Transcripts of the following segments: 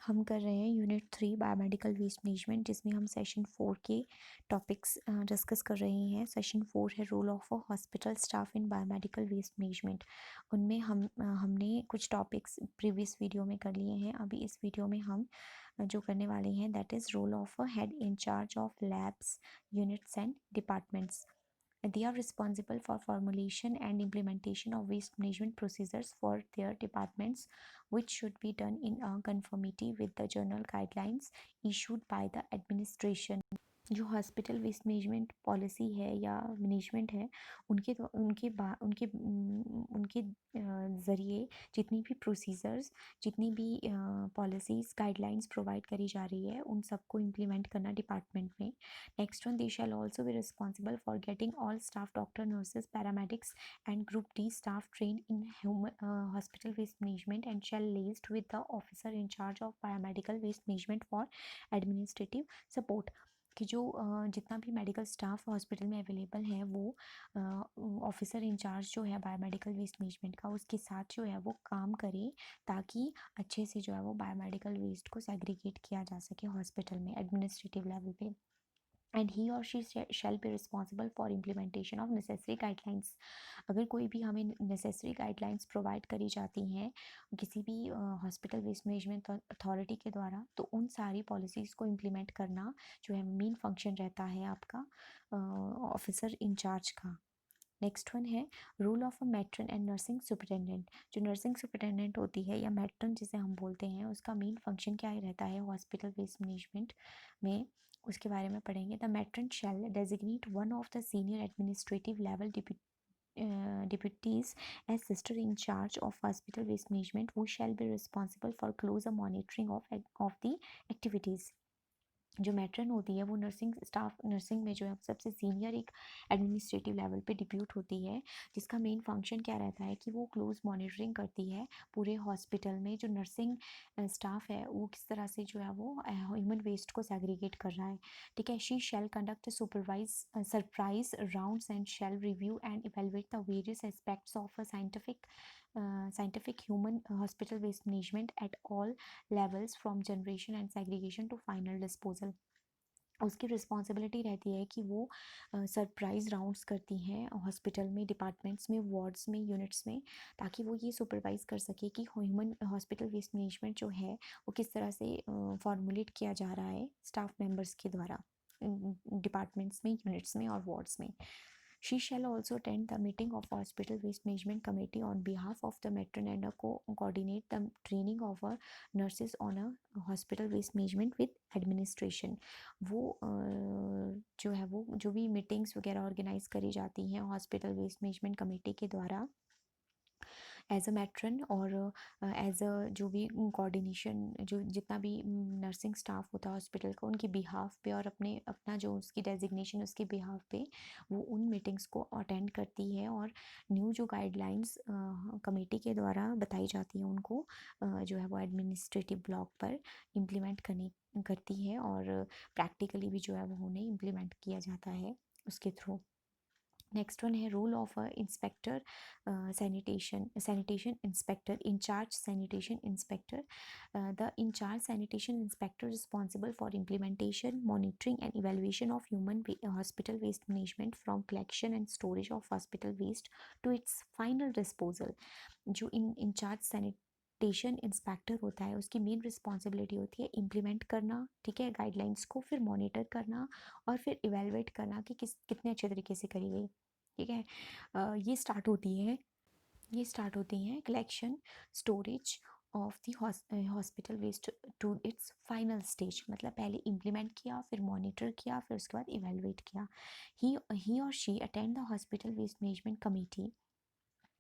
हम कर रहे हैं यूनिट 3 बायोमेडिकल वेस्ट मैनेजमेंट, जिसमें हम सेशन 4 के टॉपिक्स डिस्कस कर रहे हैं। सेशन 4 है role of a hospital staff in biomedical waste management. उनमें हमने कुछ टॉपिक्स प्रीवियस वीडियो में कर लिए हैं। अभी इस वीडियो में हम जो करने वाले हैं that is role of a head in charge of labs, units and departments. They are responsible for formulation and implementation of waste management procedures for their departments, which should be done in conformity with the general guidelines issued by the administration. जो hospital waste management policy है या management है, उनके ज़रिए जितनी भी procedures, जितनी भी पॉलिसीज़ गाइडलाइंस प्रोवाइड करी जा रही है, उन सबको इम्प्लीमेंट करना डिपार्टमेंट में. Next one, they shall also be responsible for getting all staff, doctor, nurses, paramedics and group D staff train in hospital waste management and shall list with the officer in charge of biomedical waste management for administrative support. कि जो जितना भी medical staff hospital में available है, वो officer in charge जो है biomedical waste management का, उसके साथ जो है वो काम करे, ताकि अच्छे से जो है वो बायोमेडिकल वेस्ट को सेग्रीगेट किया जा सके हॉस्पिटल में एडमिनिस्ट्रेटिव लेवल पे. एंड ही और she shall be responsible for implementation of necessary guidelines. अगर कोई भी हमें नेसेसरी गाइडलाइंस प्रोवाइड करी जाती हैं किसी भी हॉस्पिटल वेस्ट मैनेजमेंट अथॉरिटी के द्वारा, तो उन सारी पॉलिसीज़ को इम्प्लीमेंट करना जो है मेन फंक्शन रहता है आपका ऑफिसर इंचार्ज का. नेक्स्ट वन है role of a matron and nursing superintendent. जो नर्सिंग सुपरिटेंडेंट होती है या मैट्रन जिसे हम बोलते हैं, उसका मेन फंक्शन क्या रहता है हॉस्पिटल वेस्ट मैनेजमेंट में, उसके बारे में पढ़ेंगे. The matron shall designate one of the senior administrative level deputies as sister in charge of hospital waste management, who shall be responsible for closer monitoring of the activities. जो matron होती है वो nursing staff, nursing में जो है सबसे senior एक administrative level पे डिप्यूट होती है, जिसका मेन फंक्शन क्या रहता है कि वो क्लोज मॉनिटरिंग करती है पूरे हॉस्पिटल में जो नर्सिंग स्टाफ है वो किस तरह से जो है वो ह्यूमन वेस्ट को सेग्रीगेट कर रहा है. ठीक है. She shall conduct surprise rounds and shall review and evaluate the various aspects of a scientific human hospital waste management at all levels from generation and segregation to final disposal. उसकी responsibility रहती है कि वो surprise rounds करती हैं hospital में, departments में, wards में, यूनिट्स में, ताकि वो ये सुपरवाइज कर सके कि ह्यूमन हॉस्पिटल वेस्ट मैनेजमेंट जो है वो किस तरह से फॉर्मुलेट किया जा रहा है स्टाफ मेंबर्स के द्वारा डिपार्टमेंट्स में, यूनिट्स में और वार्ड्स में. She shall also attend the meeting of Hospital Waste Management Committee on behalf of the matron and coordinate the training of nurses on a hospital waste management with administration. वो जो है वो जो भी meetings वगैरह organise करी जाती हैं हॉस्पिटल वेस्ट मैनेजमेंट कमेटी के द्वारा एज अ मैट्रन और एज अ जो भी कोऑर्डिनेशन, जो जितना भी नर्सिंग स्टाफ होता है हॉस्पिटल का, उनके बिहाफ पे और अपना जो उसकी डेजिग्नेशन उसके बिहाफ पे वो उन मीटिंग्स को अटेंड करती है और न्यू जो गाइडलाइंस कमेटी के द्वारा बताई जाती हैं उनको जो है वो एडमिनिस्ट्रेटिव ब्लॉक पर इम्प्लीमेंट करती है और प्रैक्टिकली भी जो है वो उन्हें इम्प्लीमेंट किया जाता है उसके थ्रू. नेक्स्ट वन है role of inspector sanitation inspector, in charge sanitation inspector. The in charge sanitation inspector responsible for implementation, monitoring and evaluation of hospital waste management from collection and storage of hospital waste to its final disposal. जो in charge sanitation inspector होता है उसकी main responsibility होती है implement करना, ठीक है, guidelines को, फिर मॉनिटर करना और फिर इवेलुएट करना कि कितने अच्छे तरीके से करी गई. ठीक है. ये स्टार्ट होती हैं collection, storage of the hospital waste to its final stage. मतलब पहले इम्प्लीमेंट किया, फिर मॉनिटर किया, फिर उसके बाद इवेलुएट किया. ही और she attend the hospital waste management committee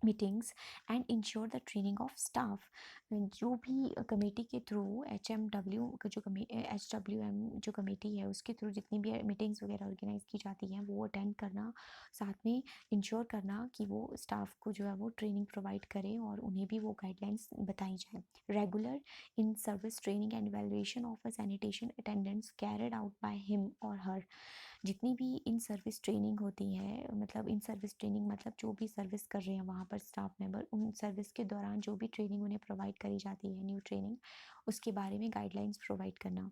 meetings and ensure the training of staff. जो भी कमेटी के थ्रू HMW का जो HWM जो कमेटी है उसके थ्रू जितनी भी मीटिंग्स वगैरह ऑर्गेनाइज की जाती हैं वो अटेंड करना, साथ में इंश्योर करना कि वो स्टाफ को जो है वो ट्रेनिंग प्रोवाइड करें और उन्हें भी वो गाइडलाइंस बताई जाए. Regular in service training and evaluation of a sanitation attendants carried out by him और हर. जितनी भी इन सर्विस ट्रेनिंग होती है, मतलब इन सर्विस ट्रेनिंग मतलब जो भी सर्विस कर रहे हैं वहाँ पर स्टाफ मेंबर, उन सर्विस के दौरान जो भी ट्रेनिंग उन्हें प्रोवाइड करी जाती है, न्यू ट्रेनिंग, उसके बारे में गाइडलाइंस प्रोवाइड करना।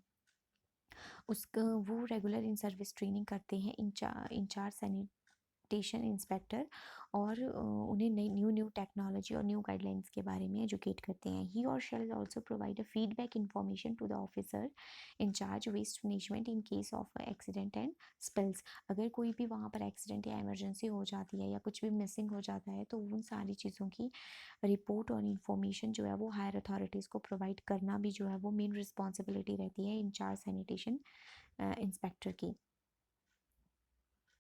उसका वो रेगुलर इन सर्विस ट्रेनिंग करते हैं इंचार्ज सैनिटेशन इंस्पेक्टर, और उन्हें नई न्यू न्यू टेक्नोलॉजी और न्यू गाइडलाइंस के बारे में एजुकेट करते हैं। ही और shall also provide a feedback information to the officer in charge waste management in case of accident and spills. अगर कोई भी वहाँ पर एक्सीडेंट या इमरजेंसी हो जाती है या कुछ भी मिसिंग हो जाता है, तो उन सारी चीज़ों की रिपोर्ट और इन्फॉर्मेशन जो है वो हायर अथॉरिटीज़ को प्रोवाइड करना भी जो है वो मेन रिस्पॉन्सिबिलिटी रहती है इंचार्ज सैनिटेशन इंस्पेक्टर की।